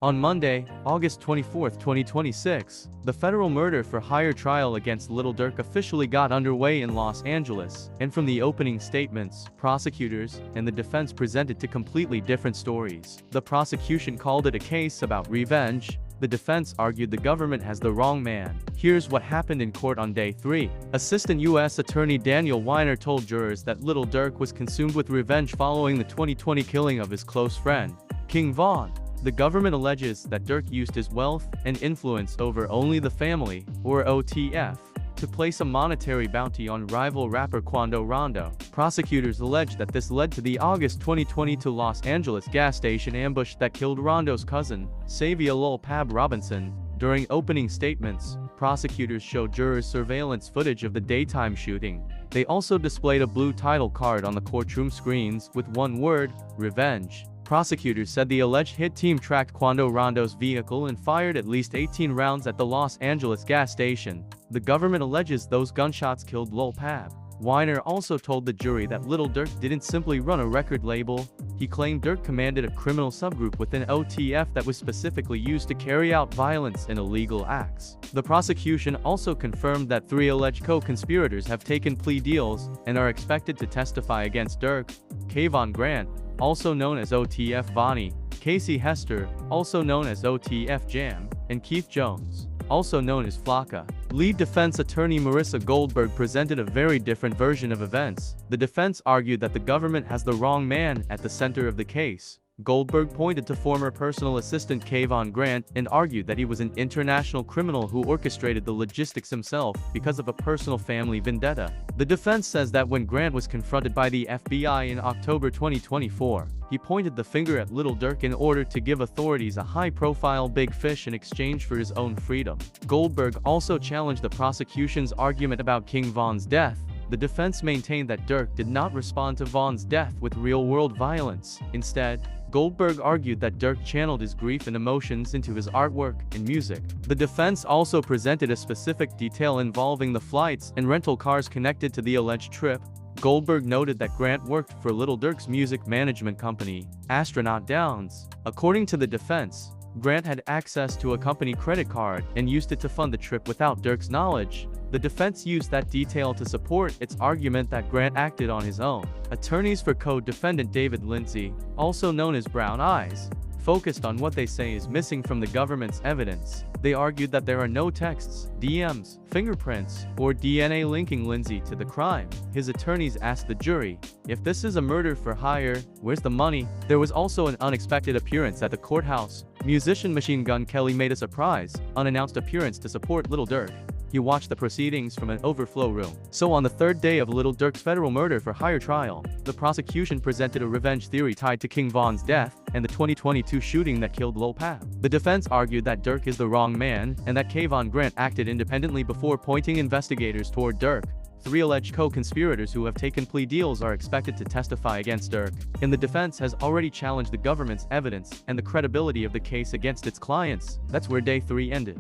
On Monday, August 24, 2026, the federal murder-for-hire trial against Lil Durk officially got underway in Los Angeles, and from the opening statements, prosecutors and the defense presented two completely different stories. The prosecution called it a case about revenge. The defense argued the government has the wrong man. Here's what happened in court on day 3. Assistant U.S. Attorney Daniel Weiner told jurors that Lil Durk was consumed with revenge following the 2020 killing of his close friend, King Von. The government alleges that Durk used his wealth and influence over only the family, or OTF, to place a monetary bounty on rival rapper Quando Rondo. Prosecutors allege that this led to the August 2022 Los Angeles gas station ambush that killed Rondo's cousin, Savia Lil Pab Robinson. During opening statements, prosecutors showed jurors surveillance footage of the daytime shooting. They also displayed a blue title card on the courtroom screens with one word, revenge. Prosecutors said the alleged hit team tracked Quando Rondo's vehicle and fired at least 18 rounds at the Los Angeles gas station. The government alleges those gunshots killed Lil Pab. Weiner also told the jury that Lil Durk didn't simply run a record label. He claimed Durk commanded a criminal subgroup within OTF that was specifically used to carry out violence and illegal acts. The prosecution also confirmed that 3 alleged co-conspirators have taken plea deals and are expected to testify against Durk. Kayvon Grant, also known as OTF Bonnie, Casey Hester, also known as OTF Jam, and Keith Jones, also known as Flocka. Lead defense attorney Marissa Goldberg presented a very different version of events. The defense argued that the government has the wrong man at the center of the case. Goldberg pointed to former personal assistant Kayvon Grant and argued that he was an international criminal who orchestrated the logistics himself because of a personal family vendetta. The defense says that when Grant was confronted by the FBI in October 2024, he pointed the finger at Lil Durk in order to give authorities a high-profile big fish in exchange for his own freedom. Goldberg also challenged the prosecution's argument about King Von's death. The defense maintained that Durk did not respond to Von's death with real-world violence. Instead, Goldberg argued that Durk channeled his grief and emotions into his artwork and music. The defense also presented a specific detail involving the flights and rental cars connected to the alleged trip. Goldberg noted that Grant worked for Lil Durk's music management company, Astronaut Downs. According to the defense, Grant had access to a company credit card and used it to fund the trip without Durk's knowledge. The defense used that detail to support its argument that Grant acted on his own. Attorneys for co-defendant David Lindsey, also known as Browneyez, focused on what they say is missing from the government's evidence. They argued that there are no texts, DMs, fingerprints, or DNA linking Lindsey to the crime. His attorneys asked the jury, if this is a murder for hire, where's the money? There was also an unexpected appearance at the courthouse. Musician Machine Gun Kelly made a surprise, unannounced appearance to support Lil Durk. He watched the proceedings from an overflow room. So on the 3rd day of Lil Durk's federal murder-for-hire trial, the prosecution presented a revenge theory tied to King Von's death and the 2022 shooting that killed Lil Pab. The defense argued that Durk is the wrong man and that Kayvon Grant acted independently before pointing investigators toward Durk. 3 alleged co-conspirators who have taken plea deals are expected to testify against Durk, and the defense has already challenged the government's evidence and the credibility of the case against its clients. That's where day 3 ended.